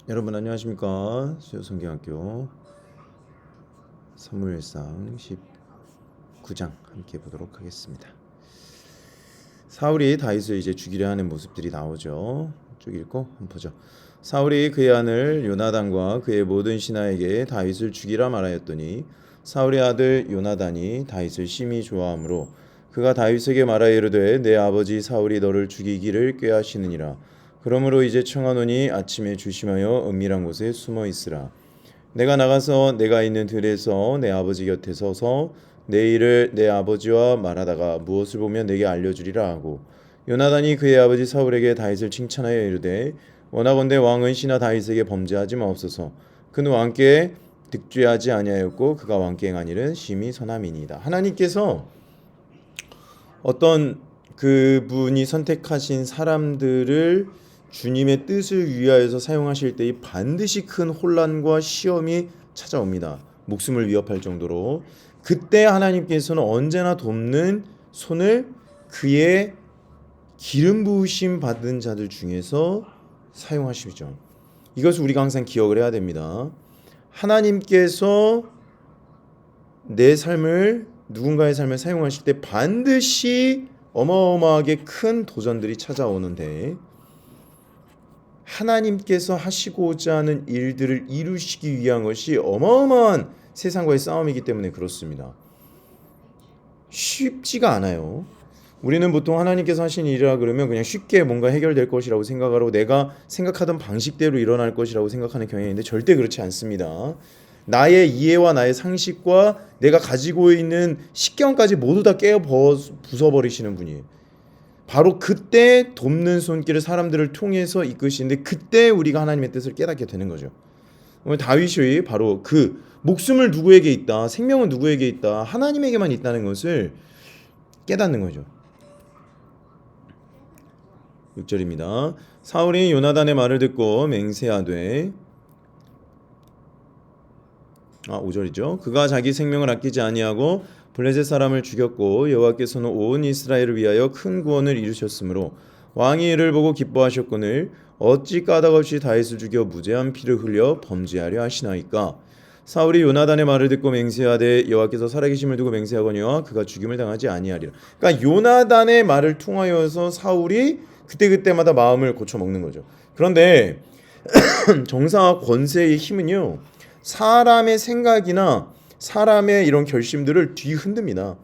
여러분 안녕하십니까? 수요성경학교 사무엘상 19장 함께 보도록 하겠습니다. 사울이 다윗을 이제 죽이려 하는 모습들이 나오죠. 쭉 읽고 한번 보죠. 사울이 그의 아들 요나단과 그의 모든 신하에게 다윗을 죽이라 말하였더니 사울의 아들 요나단이 다윗을 심히 좋아하므로 그가 다윗에게 말하여 이르되 내 아버지 사울이 너를 죽이기를 꾀하시느니라. 그러므로 이제 청하노니 아침에 조심하여 은밀한 곳에 숨어 있으라. 내가 나가서 내가 있는 들에서 내 아버지 곁에 서서 내 일을 내 아버지와 말하다가 무엇을 보면 내게 알려주리라 하고 요나단이 그의 아버지 사울에게 다윗을 칭찬하여 이르되 원하건대 왕은 신하 다윗에게 범죄하지 마옵소서. 그는 왕께 득죄하지 아니하였고 그가 왕께 행한 일은 심히 선함이니이다. 하나님께서 어떤 그분이 선택하신 사람들을 주님의 뜻을 위하여서 사용하실 때에 반드시 큰 혼란과 시험이 찾아옵니다. 목숨을 위협할 정도로. 그때 하나님께서는 언제나 돕는 손을 그의 기름 부으심 받은 자들 중에서 사용하시죠. 이것을 우리가 항상 기억을 해야 됩니다. 하나님께서 내 삶을 누군가의 삶을 사용하실 때 반드시 어마어마하게 큰 도전들이 찾아오는데 하나님께서 하시고자 하는 일들을 이루시기 위한 것이 어마어마한 세상과의 싸움이기 때문에 그렇습니다. 쉽지가 않아요. 우리는 보통 하나님께서 하신 일이라 그러면 그냥 쉽게 뭔가 해결될 것이라고 생각하고 내가 생각하던 방식대로 일어날 것이라고 생각하는 경향이 있는데 절대 그렇지 않습니다. 나의 이해와 나의 상식과 내가 가지고 있는 식견까지 모두 다 깨어 부숴버리시는 분이에요. 바로 그때 돕는 손길을 사람들을 통해서 이끄시는데 그때 우리가 하나님의 뜻을 깨닫게 되는 거죠. 오늘 다윗이 바로 그 목숨을 누구에게 있다, 생명은 누구에게 있다, 하나님에게만 있다는 것을 깨닫는 거죠. 6절입니다. 사울이 요나단의 말을 듣고 맹세하되 5절이죠. 그가 자기 생명을 아끼지 아니하고 블레셋 사람을 죽였고 여호와께서는 온 이스라엘을 위하여 큰 구원을 이루셨으므로 왕이 이를 보고 기뻐하셨거늘 어찌 까닭없이 다윗을 죽여 무죄한 피를 흘려 범죄하려 하시나이까. 사울이 요나단의 말을 듣고 맹세하되 여호와께서 살아계심을 두고 맹세하거니와 그가 죽임을 당하지 아니하리라. 그러니까 요나단의 말을 통하여서 사울이 그때그때마다 마음을 고쳐먹는 거죠. 그런데 정사와 권세의 힘은요, 사람의 생각이나 사람의 이런 결심들을 뒤흔듭니다.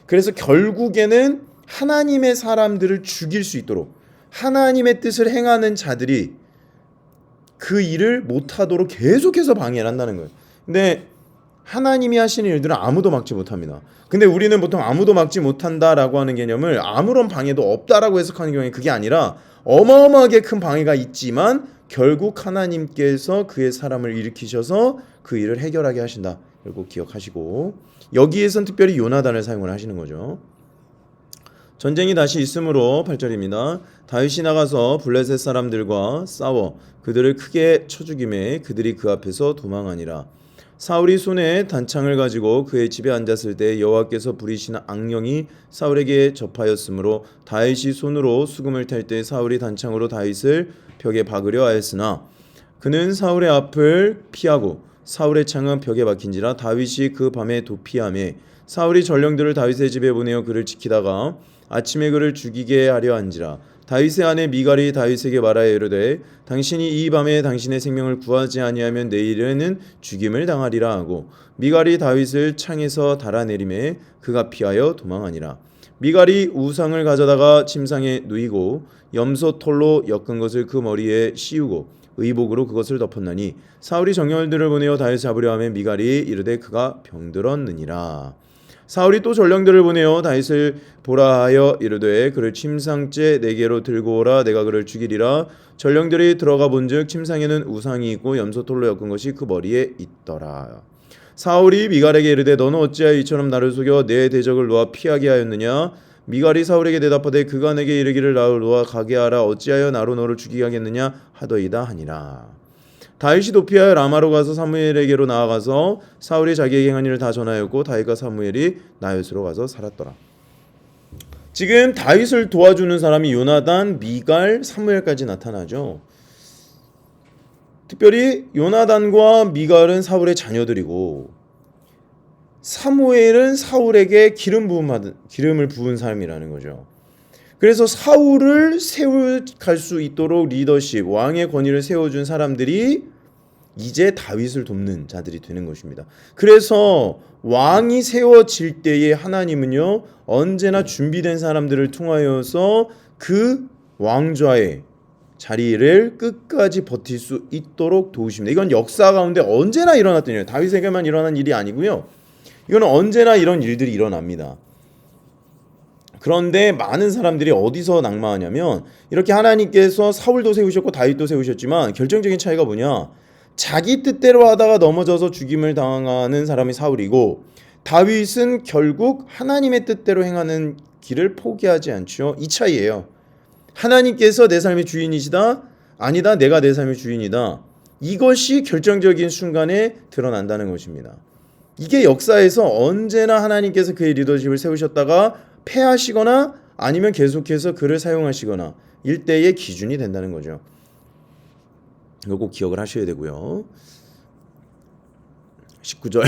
그래서 결국에는 하나님의 사람들을 죽일 수 있도록 하나님의 뜻을 행하는 자들이 그 일을 못하도록 계속해서 방해를 한다는 거예요. 근데 하나님이 하시는 일들은 아무도 막지 못합니다. 근데 우리는 보통 아무도 막지 못한다라고 하는 개념을 아무런 방해도 없다라고 해석하는 경우에 그게 아니라 어마어마하게 큰 방해가 있지만 결국 하나님께서 그의 사람을 일으키셔서 그 일을 해결하게 하신다. 결국 기억하시고 여기에선 특별히 요나단을 사용을 하시는 거죠. 전쟁이 다시 있으므로 8절입니다. 다윗이 나가서 블레셋 사람들과 싸워 그들을 크게 쳐 죽이매 그들이 그 앞에서 도망하니라. 사울이 손에 단창을 가지고 그의 집에 앉았을 때 여호와께서 부리시는 악령이 사울에게 접하였으므로 다윗이 손으로 수금을 탈 때 사울이 단창으로 다윗을 벽에 박으려 하였으나 그는 사울의 앞을 피하고 사울의 창은 벽에 박힌지라 다윗이 그 밤에 도피하매 사울이 전령들을 다윗의 집에 보내어 그를 지키다가 아침에 그를 죽이게 하려 한지라. 다윗의 아내 미갈이 다윗에게 말하여 이르되 당신이 이 밤에 당신의 생명을 구하지 아니하면 내일에는 죽임을 당하리라 하고 미갈이 다윗을 창에서 달아내리매 그가 피하여 도망하니라. 미갈이 우상을 가져다가 침상에 누이고 염소 털로 엮은 것을 그 머리에 씌우고 의복으로 그것을 덮었나니 사울이 정열들을 보내어 다윗을 잡으려 하며 미갈이 이르되 그가 병들었느니라. 사울이 또 전령들을 보내어 다윗을 보라 하여 이르되 그를 침상째 내게로 들고 오라 내가 그를 죽이리라. 전령들이 들어가 본즉 침상에는 우상이 있고 염소털로 엮은 것이 그 머리에 있더라. 사울이 미갈에게 이르되 너는 어찌하여 이처럼 나를 속여 내 대적을 놓아 피하게 하였느냐. 미갈이 사울에게 대답하되 그가 내게 이르기를 나를 놓아 가게 하라 어찌하여 나로 너를 죽이게 하겠느냐 하더이다 하니라. 다윗이 도피하여 라마로 가서 사무엘에게로 나아가서 사울이 자기에게 행한 일을 다 전하였고 다윗과 사무엘이 나요스로 가서 살았더라. 지금 다윗을 도와주는 사람이 요나단, 미갈, 사무엘까지 나타나죠. 특별히 요나단과 미갈은 사울의 자녀들이고 사무엘은 사울에게 기름을 부은 사람이라는 거죠. 그래서 사울을 세워갈 수 있도록 리더십, 왕의 권위를 세워준 사람들이 이제 다윗을 돕는 자들이 되는 것입니다. 그래서 왕이 세워질 때에 하나님은요 언제나 준비된 사람들을 통하여서 그 왕좌의 자리를 끝까지 버틸 수 있도록 도우십니다. 이건 역사 가운데 언제나 일어났던 일이에요. 다윗에게만 일어난 일이 아니고요. 이건 언제나 이런 일들이 일어납니다. 그런데 많은 사람들이 어디서 낙마하냐면 이렇게 하나님께서 사울도 세우셨고 다윗도 세우셨지만 결정적인 차이가 뭐냐? 자기 뜻대로 하다가 넘어져서 죽임을 당하는 사람이 사울이고 다윗은 결국 하나님의 뜻대로 행하는 길을 포기하지 않죠. 이 차이예요. 하나님께서 내 삶의 주인이시다. 아니다. 내가 내 삶의 주인이다. 이것이 결정적인 순간에 드러난다는 것입니다. 이게 역사에서 언제나 하나님께서 그의 리더십을 세우셨다가 패하시거나 아니면 계속해서 그를 사용하시거나 일대의 기준이 된다는 거죠. 이거 꼭 기억을 하셔야 되고요. 19절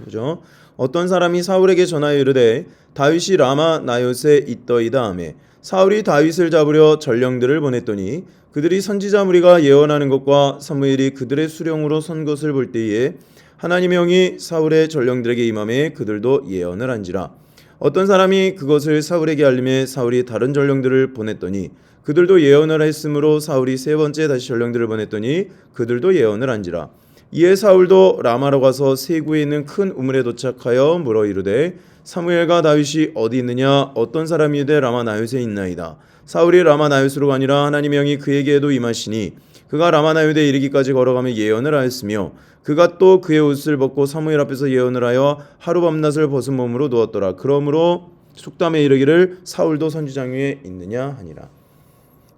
그죠? 어떤 사람이 사울에게 전하여 이르되 다윗이 라마 나요스에 있더이다 하며 사울이 다윗을 잡으려 전령들을 보냈더니 그들이 선지자 무리가 예언하는 것과 사무엘이 그들의 수령으로 선 것을 볼 때에 하나님의 영이 사울의 전령들에게 임하매 그들도 예언을 한지라. 어떤 사람이 그것을 사울에게 알림해 사울이 다른 전령들을 보냈더니 그들도 예언을 했으므로 사울이 세 번째 다시 전령들을 보냈더니 그들도 예언을 한지라. 이에 사울도 라마로 가서 세구에 있는 큰 우물에 도착하여 물어 이르되 사무엘과 다윗이 어디 있느냐? 어떤 사람이 이르되 라마 나요스에 있나이다. 사울이 라마 나요스로 가니라. 하나님의 영이 그에게도 임하시니 그가 라마 나요스에 이르기까지 걸어가며 예언을 하였으며 그가 또 그의 옷을 벗고 사무엘 앞에서 예언을 하여 하루 밤낮을 벗은 몸으로 누웠더라. 그러므로 속담에 이르기를 사울도 선지장 위에 있느냐 하니라.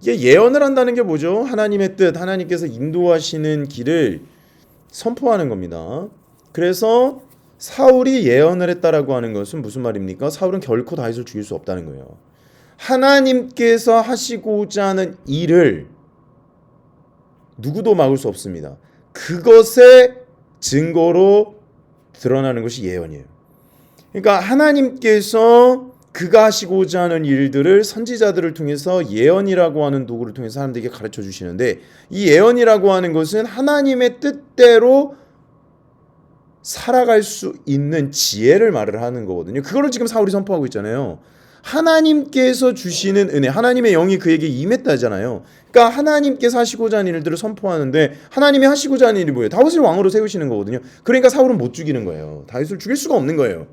이게 예언을 한다는 게 뭐죠? 하나님의 뜻, 하나님께서 인도하시는 길을 선포하는 겁니다. 그래서 사울이 예언을 했다라고 하는 것은 무슨 말입니까? 사울은 결코 다윗을 죽일 수 없다는 거예요. 하나님께서 하시고자 하는 일을 누구도 막을 수 없습니다. 그것의 증거로 드러나는 것이 예언이에요. 그러니까 하나님께서 그가 하시고자 하는 일들을 선지자들을 통해서 예언이라고 하는 도구를 통해서 사람들에게 가르쳐 주시는데 이 예언이라고 하는 것은 하나님의 뜻대로 살아갈 수 있는 지혜를 말을 하는 거거든요. 그거를 지금 사울이 선포하고 있잖아요. 하나님께서 주시는 은혜, 하나님의 영이 그에게 임했다잖아요. 그러니까 하나님께서 하시고자 하는 일들을 선포하는데 하나님이 하시고자 하는 일이 뭐예요? 다윗을 왕으로 세우시는 거거든요. 그러니까 사울은 못 죽이는 거예요. 다윗을 죽일 수가 없는 거예요.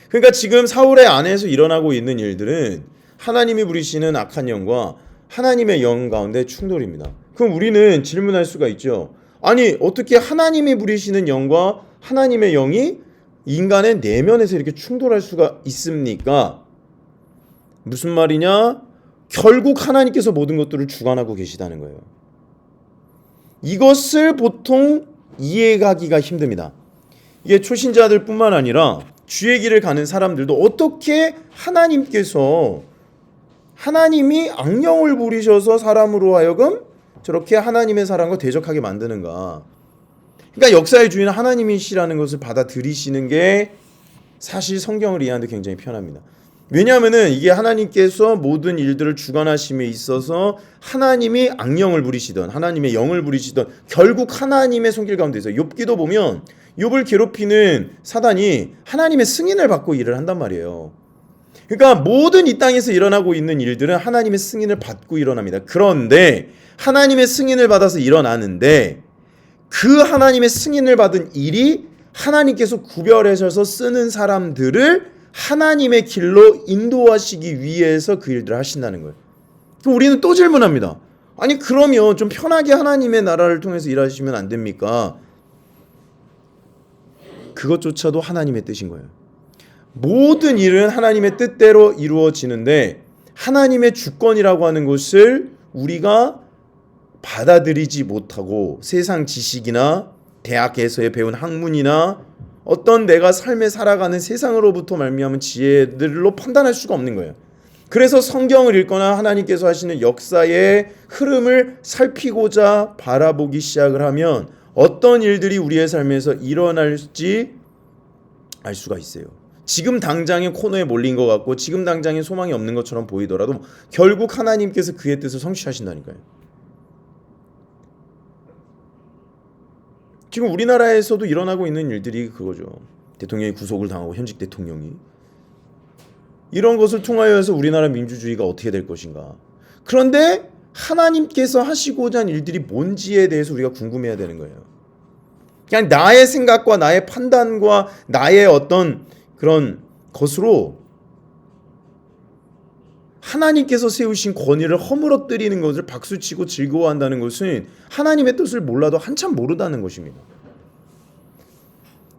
그러니까 지금 사울의 안에서 일어나고 있는 일들은 하나님이 부리시는 악한 영과 하나님의 영 가운데 충돌입니다. 그럼 우리는 질문할 수가 있죠. 아니 어떻게 하나님이 부리시는 영과 하나님의 영이 인간의 내면에서 이렇게 충돌할 수가 있습니까? 무슨 말이냐? 결국 하나님께서 모든 것들을 주관하고 계시다는 거예요. 이것을 보통 이해하기가 힘듭니다. 이게 초신자들 뿐만 아니라 주의 길을 가는 사람들도 어떻게 하나님이 악령을 부리셔서 사람으로 하여금 저렇게 하나님의 사람과 대적하게 만드는가. 그러니까 역사의 주인은 하나님이시라는 것을 받아들이시는 게 사실 성경을 이해하는 데 굉장히 편합니다. 왜냐하면은 이게 하나님께서 모든 일들을 주관하심에 있어서 하나님이 악령을 부리시던 하나님의 영을 부리시던 결국 하나님의 손길 가운데 있어요. 욥기도 보면 욥을 괴롭히는 사단이 하나님의 승인을 받고 일을 한단 말이에요. 그러니까 모든 이 땅에서 일어나고 있는 일들은 하나님의 승인을 받고 일어납니다. 그런데 하나님의 승인을 받아서 일어나는데 그 하나님의 승인을 받은 일이 하나님께서 구별하셔서 쓰는 사람들을 하나님의 길로 인도하시기 위해서 그 일들을 하신다는 거예요. 그럼 우리는 또 질문합니다. 아니 그러면 좀 편하게 하나님의 나라를 통해서 일하시면 안 됩니까? 그것조차도 하나님의 뜻인 거예요. 모든 일은 하나님의 뜻대로 이루어지는데 하나님의 주권이라고 하는 것을 우리가 받아들이지 못하고 세상 지식이나 대학에서의 배운 학문이나 어떤 내가 삶에 살아가는 세상으로부터 말미암은 지혜들로 판단할 수가 없는 거예요. 그래서 성경을 읽거나 하나님께서 하시는 역사의 흐름을 살피고자 바라보기 시작을 하면 어떤 일들이 우리의 삶에서 일어날지 알 수가 있어요. 지금 당장의 코너에 몰린 것 같고 지금 당장에 소망이 없는 것처럼 보이더라도 결국 하나님께서 그의 뜻을 성취하신다니까요. 지금 우리나라에서도 일어나고 있는 일들이 그거죠. 대통령이 구속을 당하고 현직 대통령이 이런 것을 통하여서 우리나라 민주주의가 어떻게 될 것인가. 그런데 하나님께서 하시고자 한 일들이 뭔지에 대해서 우리가 궁금해야 되는 거예요. 그냥 나의 생각과 나의 판단과 나의 어떤 그런 것으로 하나님께서 세우신 권위를 허물어뜨리는 것을 박수치고 즐거워한다는 것은 하나님의 뜻을 몰라도 한참 모르다는 것입니다.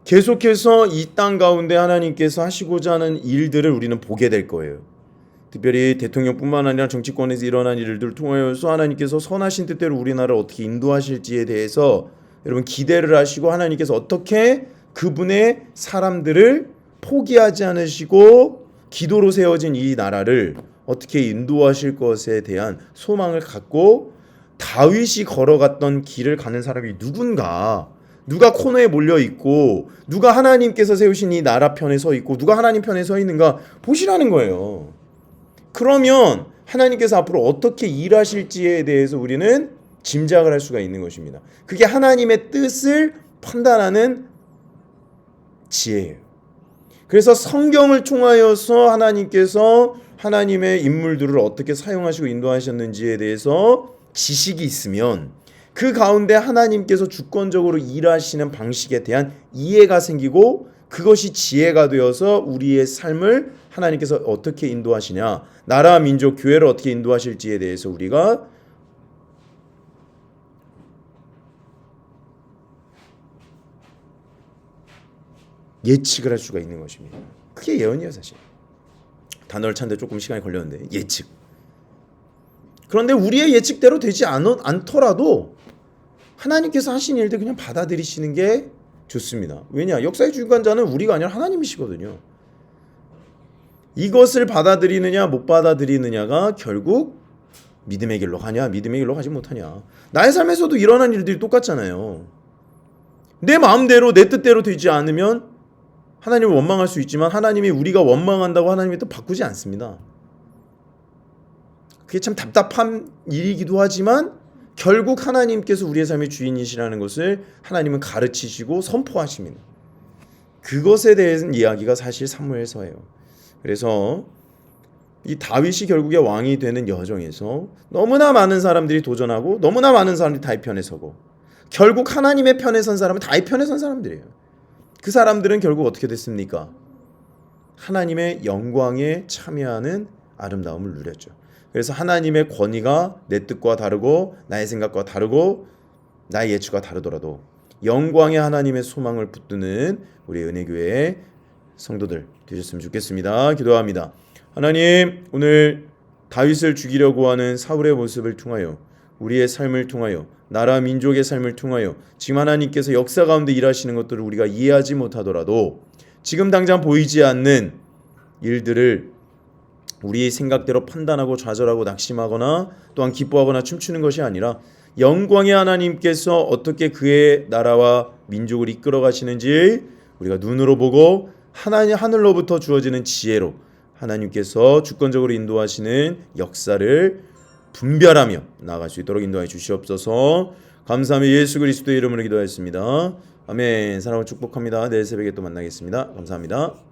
계속해서 이 땅 가운데 하나님께서 하시고자 하는 일들을 우리는 보게 될 거예요. 특별히 대통령뿐만 아니라 정치권에서 일어난 일들을 통하여서 하나님께서 선하신 뜻대로 우리나라를 어떻게 인도하실지에 대해서 여러분 기대를 하시고 하나님께서 어떻게 그분의 사람들을 포기하지 않으시고 기도로 세워진 이 나라를 어떻게 인도하실 것에 대한 소망을 갖고 다윗이 걸어갔던 길을 가는 사람이 누군가, 누가 코너에 몰려 있고 누가 하나님께서 세우신 이 나라 편에 서 있고 누가 하나님 편에 서 있는가 보시라는 거예요. 그러면 하나님께서 앞으로 어떻게 일하실지에 대해서 우리는 짐작을 할 수가 있는 것입니다. 그게 하나님의 뜻을 판단하는 지혜예요. 그래서 성경을 통하여서 하나님께서 하나님의 인물들을 어떻게 사용하시고 인도하셨는지에 대해서 지식이 있으면 그 가운데 하나님께서 주권적으로 일하시는 방식에 대한 이해가 생기고 그것이 지혜가 되어서 우리의 삶을 하나님께서 어떻게 인도하시냐, 나라, 민족, 교회를 어떻게 인도하실지에 대해서 우리가 예측을 할 수가 있는 것입니다. 그게 예언이에요, 사실. 단어를 찾는데 조금 시간이 걸렸는데 예측. 그런데 우리의 예측대로 되지 않더라도 하나님께서 하신 일들 그냥 받아들이시는 게 좋습니다. 왜냐? 역사의 주관자는 우리가 아니라 하나님이시거든요. 이것을 받아들이느냐 못 받아들이느냐가 결국 믿음의 길로 가냐 믿음의 길로 가지 못하냐. 나의 삶에서도 일어난 일들이 똑같잖아요. 내 마음대로 내 뜻대로 되지 않으면 하나님을 원망할 수 있지만 하나님이 우리가 원망한다고 하나님이 또 바꾸지 않습니다. 그게 참 답답한 일이기도 하지만 결국 하나님께서 우리의 삶의 주인이시라는 것을 하나님은 가르치시고 선포하십니다. 그것에 대한 이야기가 사실 사무엘서예요. 그래서 이 다윗이 결국에 왕이 되는 여정에서 너무나 많은 사람들이 도전하고 너무나 많은 사람들이 다윗 편에 서고 결국 하나님의 편에 선 사람은 다윗 편에 선 사람들이에요. 그 사람들은 결국 어떻게 됐습니까? 하나님의 영광에 참여하는 아름다움을 누렸죠. 그래서 하나님의 권위가 내 뜻과 다르고 나의 생각과 다르고 나의 예측과 다르더라도 영광의 하나님의 소망을 붙드는 우리 은혜교회의 성도들 되셨으면 좋겠습니다. 기도합니다. 하나님, 오늘 다윗을 죽이려고 하는 사울의 모습을 통하여 우리의 삶을 통하여 나라 민족의 삶을 통하여 지금 하나님께서 역사 가운데 일하시는 것들을 우리가 이해하지 못하더라도 지금 당장 보이지 않는 일들을 우리의 생각대로 판단하고 좌절하고 낙심하거나 또한 기뻐하거나 춤추는 것이 아니라 영광의 하나님께서 어떻게 그의 나라와 민족을 이끌어 가시는지 우리가 눈으로 보고 하나님 하늘로부터 주어지는 지혜로 하나님께서 주권적으로 인도하시는 역사를 분별하며 나아갈 수 있도록 인도하여 주시옵소서. 감사하며 예수 그리스도의 이름으로 기도하였습니다. 아멘. 사랑을 축복합니다. 내일 새벽에 또 만나겠습니다. 감사합니다.